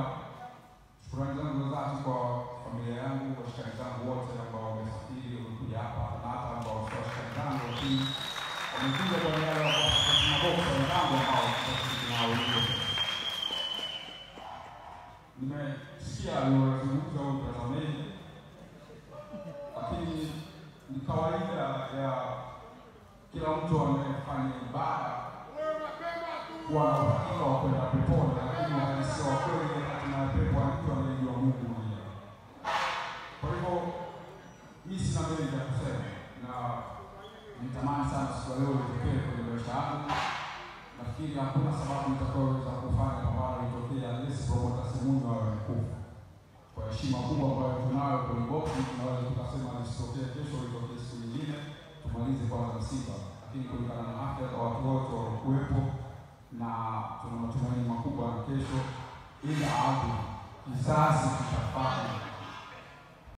Shukrani zangu za dhati kwa familia yangu, washikaji zangu wote ambao wamesafiri wamekuja hapa, na hata ambao sio washikaji zangu lakini wamekuja kwa niaba ya maboksi wenzangu ambao tunashiriki nao hiyo. Nimesikia aliwazungumza huko mtazamaji, lakini ni kawaida ya kila mtu anayefanya ibada kuwa na uhakika wa kwenda peponi, lakini uhalisia wa kweli katika pepo ni mtu anayejua Mungu mwenyewe. Kwa hivyo mimi sina mengi ya kusema, na nitamani sana siku leo itokee kwenye maisha yangu. Nafikiri hakuna sababu nitakayoweza kufanya ambalo litokea unless Promota Semunyo awe mkufu. Kwa heshima kubwa ambayo tunayo kwenye boksi, tunaweza tukasema lisitokee kesho, litokee siku nyingine, tumalize kwanza msiba. Lakini kulingana na afya za watu wote waliokuwepo, na tuna matumaini makubwa na kesho ila kizazi kitafanya